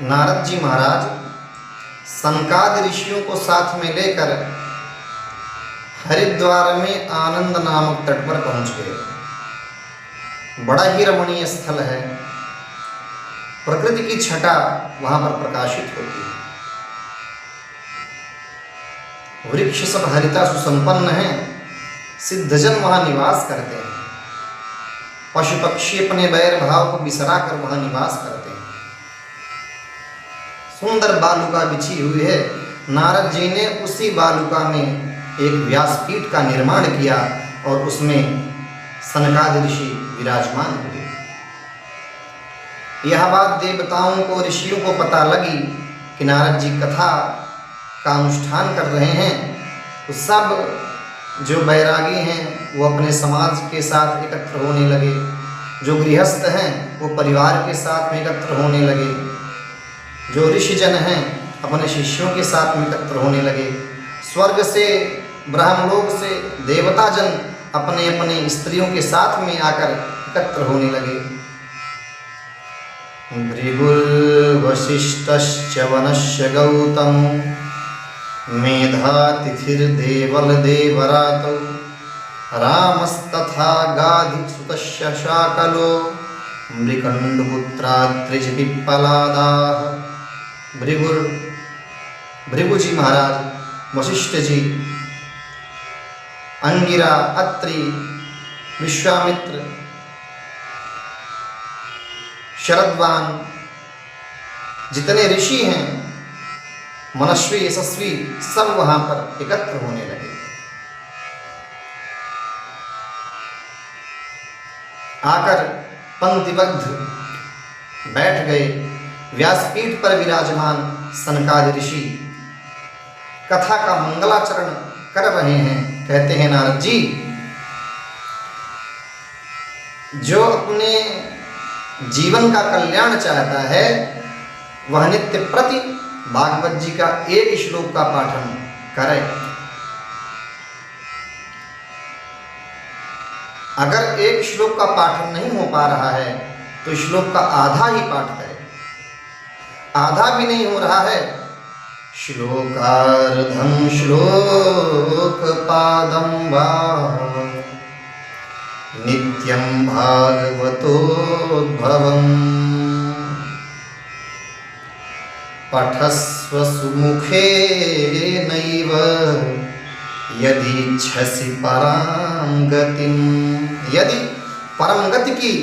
नारद जी महाराज सनकादि ऋषियों को साथ में लेकर हरिद्वार में आनंद नामक तट पर पहुंच गए। बड़ा ही रमणीय स्थल है। प्रकृति की छटा वहां पर प्रकाशित होती है। वृक्ष सब हरिता सुसंपन्न है। सिद्धजन वहां निवास करते हैं। पशु पक्षी अपने बैर भाव को बिसरा कर वहां निवास करते हैं। सुंदर बालुका बिछी हुई है। नारद जी ने उसी बालुका में एक व्यासपीठ का निर्माण किया और उसमें सनकादि ऋषि विराजमान हुए। यह बात देवताओं को, ऋषियों को पता लगी कि नारद जी कथा का अनुष्ठान कर रहे हैं, तो सब जो बैरागी हैं वो अपने समाज के साथ एकत्र होने लगे। जो गृहस्थ हैं वो परिवार के साथ में एकत्र होने लगे। जो ऋषिजन हैं अपने शिष्यों के साथ में एकत्र होने लगे। स्वर्ग से, ब्रह्मलोक से देवता जन अपने अपने स्त्रियों के साथ में आकर एकत्र होने लगे। भृगुर्वसिष्ठश्च वनश्च गौतम मेधातिथिर्देवल देवरातौ रामस्तथा गाधिसुतस्य शाकलो मृकण्डपुत्रात्रिज पिप्पलादाः। भृगु जी महाराज, वशिष्ठ जी, अंगिरा, अत्रि, विश्वामित्र, शरद्वान, जितने ऋषि हैं मनस्वी यशस्वी, सब वहां पर एकत्र होने लगे। आकर पंक्तिबद्ध बैठ गए। व्यासपीठ पर विराजमान सनकादि ऋषि कथा का मंगलाचरण कर रहे हैं। कहते हैं नारद जी, जो अपने जीवन का कल्याण चाहता है वह नित्य प्रति भागवत जी का एक श्लोक का पाठन करे। अगर एक श्लोक का पाठन नहीं हो पा रहा है तो श्लोक का आधा ही पाठ करे। आधा भी नहीं हो रहा है, श्लोकार्धं श्लोकपादं वा नित्यं भागवतोद्भवम् पठस्व सुमुखेनैव यदीच्छसि परां गतिं। यदि परम गति की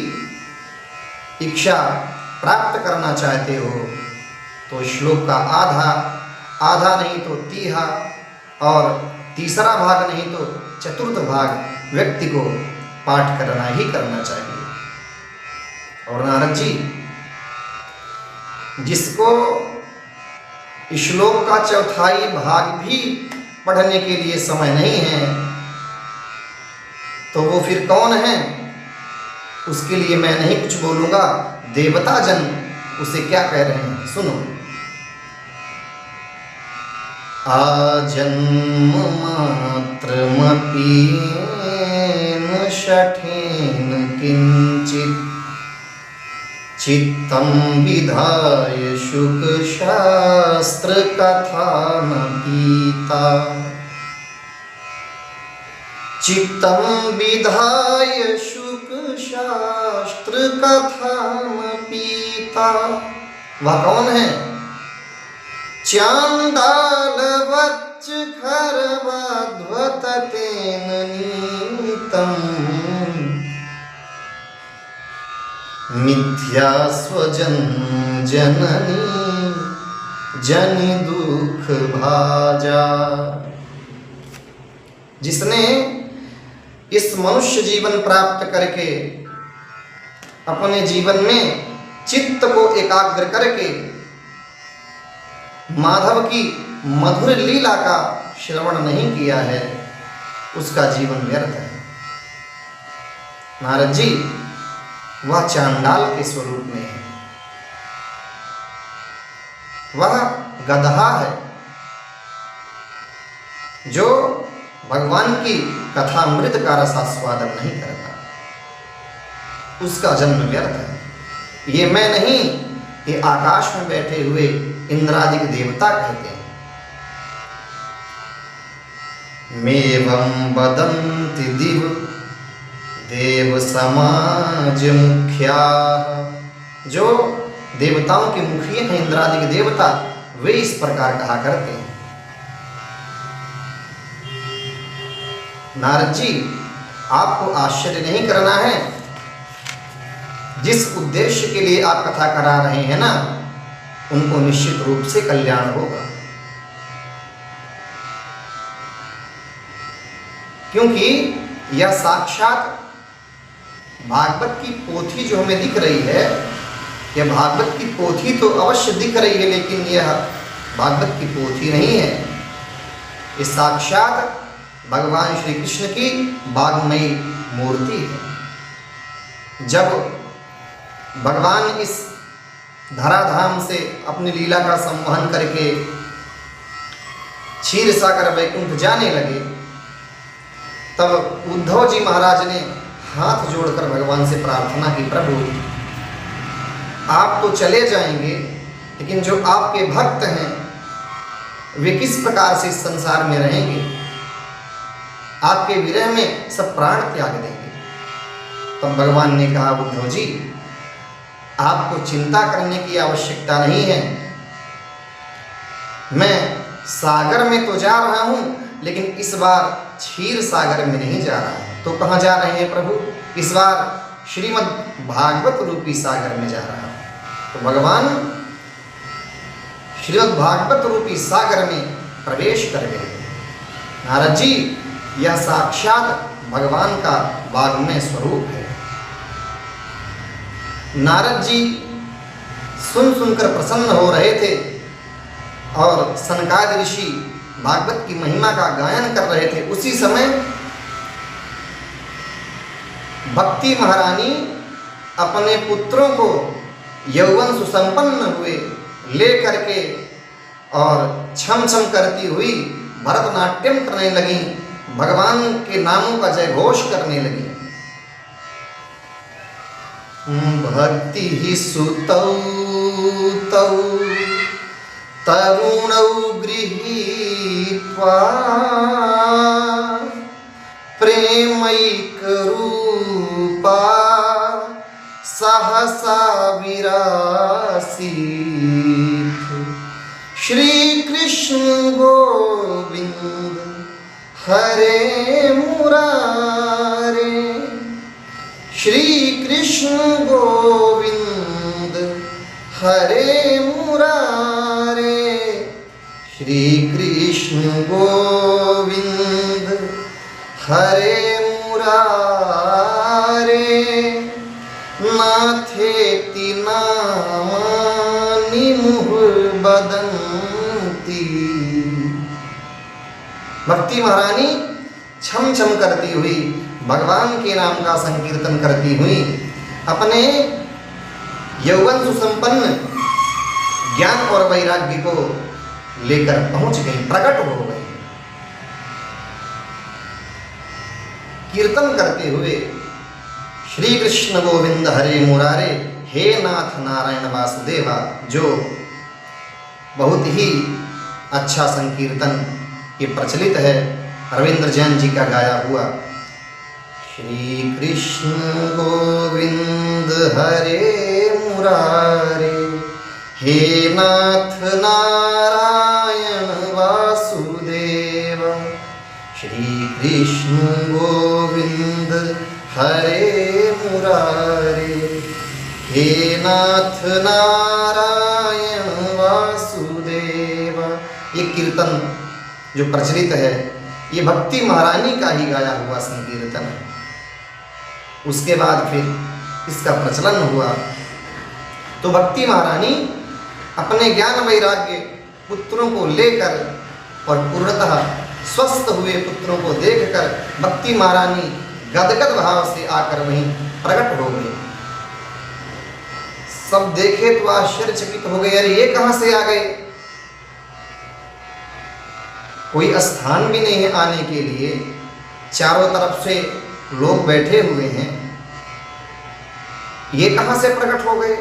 इच्छा प्राप्त करना चाहते हो तो श्लोक का आधा नहीं तो तीहा और तीसरा भाग नहीं तो चतुर्थ भाग व्यक्ति को पाठ करना ही करना चाहिए। और नारद जी, जिसको श्लोक का चौथाई भाग भी पढ़ने के लिए समय नहीं है तो वो फिर कौन है? उसके लिए मैं नहीं कुछ बोलूंगा, देवता जन उसे क्या कह रहे हैं सुनो। आजन्म मात्रमपि न शठेन किंचित चित्तं विधाय शुकशास्त्र कथा न पीता। चित्तं विधाय शुकशास्त्र कथा न पीता। वह कौन है? चांडालवच्च खरवाध्वततेन नीतम् मिथ्या स्वजन जननी जनि दुख भाजा। जिसने इस मनुष्य जीवन प्राप्त करके अपने जीवन में चित्त को एकाग्र करके माधव की मधुर लीला का श्रवण नहीं किया है, उसका जीवन व्यर्थ है। नारद जी, वह चांडाल के स्वरूप में है। वह गदहा है जो भगवान की कथामृत का रसास्वादन नहीं करता। उसका जन्म व्यर्थ है। ये मैं नहीं, ये आकाश में बैठे हुए इंद्रादिक देवता कहते हैं। मेवं वदन्ति दिव देव समाज मुख्या, जो देवताओं के मुखिए हैं इंद्रादिक देवता, वे इस प्रकार कहा करते हैं। नारद जी, आपको आश्चर्य नहीं करना है, जिस उद्देश्य के लिए आप कथा करा रहे हैं ना, उनको निश्चित रूप से कल्याण होगा। क्योंकि यह साक्षात भागवत की पोथी जो हमें दिख रही है, यह भागवत की पोथी तो अवश्य दिख रही है, लेकिन यह भागवत की पोथी नहीं है। ये साक्षात भगवान श्री कृष्ण की वाग्मयी मूर्ति है। जब भगवान इस धराधाम से अपनी लीला का संवहन करके क्षीर सागर वैकुंठ जाने लगे, तब उद्धव जी महाराज ने हाथ जोड़कर भगवान से प्रार्थना की, प्रभु आप तो चले जाएंगे, लेकिन जो आपके भक्त हैं वे किस प्रकार से इस संसार में रहेंगे? आपके विरह में सब प्राण त्याग देंगे। तब भगवान ने कहा, उद्धव जी आपको चिंता करने की आवश्यकता नहीं है। मैं सागर में तो जा रहा हूं, लेकिन इस बार क्षीर सागर में नहीं जा रहा हूं। तो कहाँ जा रहे हैं प्रभु? इस बार श्रीमद् भागवत रूपी सागर में जा रहा हूं। तो भगवान श्रीमद् भागवत रूपी सागर में प्रवेश कर गए। नारद जी, यह साक्षात भगवान का वाग्मय स्वरूप है। नारद जी सुनकर प्रसन्न हो रहे थे और सनकादि ऋषि भागवत की महिमा का गायन कर रहे थे। उसी समय भक्ति महारानी अपने पुत्रों को यौवन सुसंपन्न हुए ले करके और छम छम करती हुई भरतनाट्यम करने लगी, भगवान के नामों का जय घोष करने लगी। भक्ति ही सुतौ तौ तरुणौ गृहीत्वा प्रेमैक रूपा सहसा विरासीत। श्री कृष्ण गोविंद हरे मुरारे, श्री कृष्ण गोविंद हरे मुरारे, श्री कृष्ण गोविंद हरे मुरारे, नाथेति नामानि मुहुर्वदन्ति। भक्ति महारानी छम छम करती हुई भगवान के नाम का संकीर्तन करती हुई अपने यौवन सुसंपन्न ज्ञान और वैराग्य को लेकर पहुंच गई, प्रकट हो गई। कीर्तन करते हुए श्री कृष्ण गोविंद हरे मुरारे, हे नाथ नारायण वासुदेवा, जो बहुत ही अच्छा संकीर्तन ये प्रचलित है, रविंद्र जैन जी का गाया हुआ। श्री कृष्ण गोविंद हरे मुरारे, हे नाथ नारायण वासुदेव, श्री कृष्ण गोविंद हरे मुरारे, हे नाथ नारायण वासुदेव। ये कीर्तन जो प्रचलित है, ये भक्ति महारानी का ही गाया हुआ संकीर्तन है। उसके बाद फिर इसका प्रचलन हुआ तो भक्ति महारानी अपने ज्ञान वैराग्य पुत्रों को लेकर और पूर्णतः स्वस्थ हुए पुत्रों को देखकर भक्ति महारानी गदगद भाव से आकर वहीं प्रकट हो गई। सब देखे तो आश्चर्यचकित हो गए, अरे ये कहां से आ गए? कोई स्थान भी नहीं है आने के लिए, चारों तरफ से लोग बैठे हुए हैं, ये कहां से प्रकट हो गए?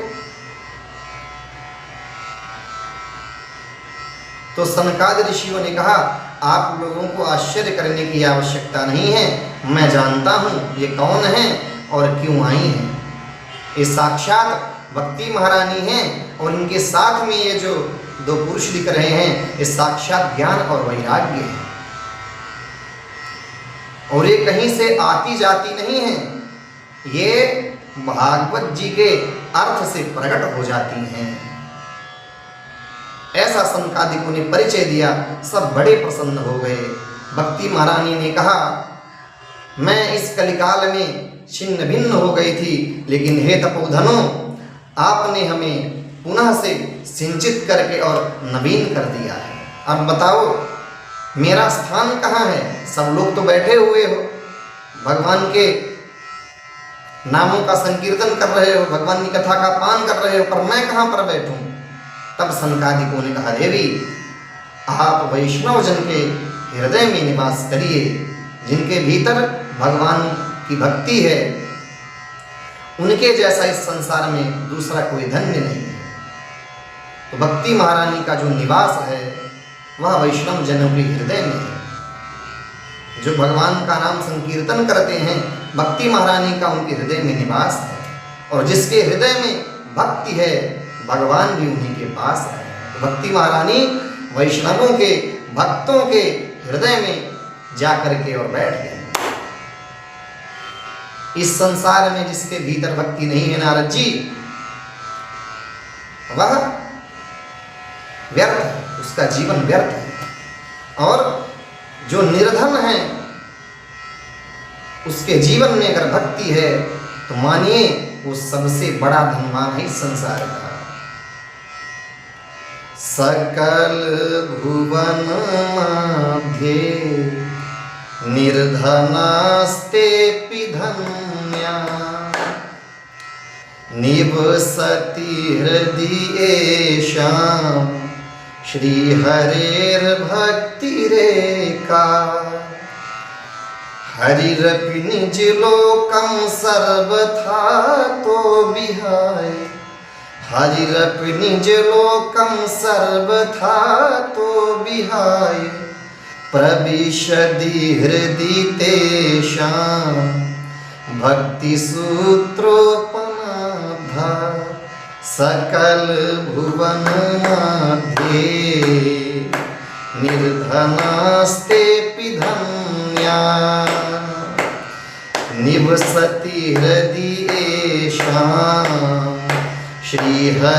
तो सनकादि ऋषियों ने कहा, आप लोगों को आश्चर्य करने की आवश्यकता नहीं है, मैं जानता हूँ ये कौन है और क्यों आई हैं। ये साक्षात भक्ति महारानी हैं और इनके साथ में ये जो दो पुरुष दिख रहे हैं, ये साक्षात ज्ञान और वैराग्य है और ये कहीं से आती जाती नहीं है, ये भागवत जी के अर्थ से प्रकट हो जाती हैं। ऐसा सनकादिकों ने परिचय दिया। सब बड़े प्रसन्न हो गए। भक्ति महारानी ने कहा, मैं इस कलिकाल में छिन्न भिन्न हो गई थी, लेकिन हे तपोधनों, आपने हमें पुनः से सिंचित करके और नवीन कर दिया है। अब बताओ मेरा स्थान कहाँ है? सब लोग तो बैठे हुए हो, भगवान के नामों का संकीर्तन कर रहे हो, भगवान की कथा का पान कर रहे हो, पर मैं कहाँ पर बैठूं? तब सनकादिकों ने कहा, देवी आप वैष्णव जन के हृदय में निवास करिए, जिनके भीतर भगवान की भक्ति है, उनके जैसा इस संसार में दूसरा कोई धन्य नहीं है। तो भक्ति महारानी का जो निवास है वह वैष्णव जनों के हृदय में है। जो भगवान का नाम संकीर्तन करते हैं, भक्ति महारानी का उनके हृदय में निवास है, और जिसके हृदय में भक्ति है भगवान भी उन्हीं के पास है। तो भक्ति महारानी वैष्णवों के, भक्तों के हृदय में जाकर के और बैठ गए। इस संसार में जिसके भीतर भक्ति नहीं है नारद जी, वह व्यर्थ है, उसका जीवन व्यर्थ है। और जो निर्धन है उसके जीवन में अगर भक्ति है तो मानिए वो सबसे बड़ा धनवान है इस संसार का। सकल भुवन मध्ये निर्धनास्तेऽपि धन्या निवसति हृदयेषां श्रीहरेर्भक्तिरेका। हरिरपि निजलोकं सर्वथा तो विहाय, हरिरपि निजलोकं सर्वथा तो विहाय, प्रविशति हृदि तेषां भक्तिसूत्रोपनाधा। सकल भुवन मध्ये निर्धनास्तेऽपि धन्या निवसति हृदयेषां श्रीहरेर्भक्तिरेका।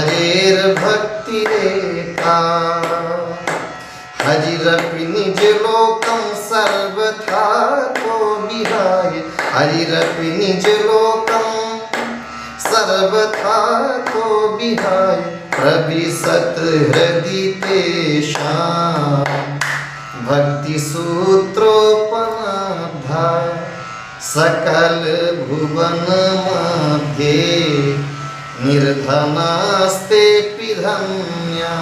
हरिरपि निजलोकं सर्वथा तो विहाय, हरिरपि निजलोकं सर्वथा तो विहाय, प्रविशत हृदि तेषां भक्तिसूत्रोपनाधा। सकल भुवन मध्ये निर्धनास्तेऽपि धन्या।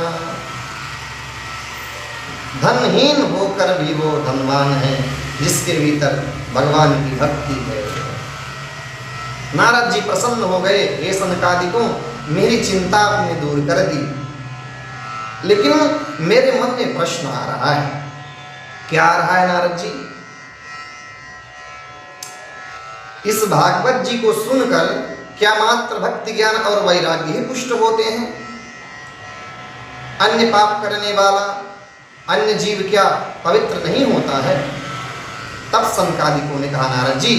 धनहीन होकर भी वो धनवान है जिसके भीतर भगवान की भक्ति है। नारद जी प्रसन्न हो गए, हे सनकादिकों, मेरी चिंता आपने दूर कर दी, लेकिन मेरे मन में प्रश्न आ रहा है। क्या आ रहा है नारद जी? इस भागवत जी को सुनकर क्या मात्र भक्ति ज्ञान और वैराग्य ही पुष्ट होते हैं? अन्य पाप करने वाला अन्य जीव क्या पवित्र नहीं होता है? तब सनकादिकों ने कहा, नारद जी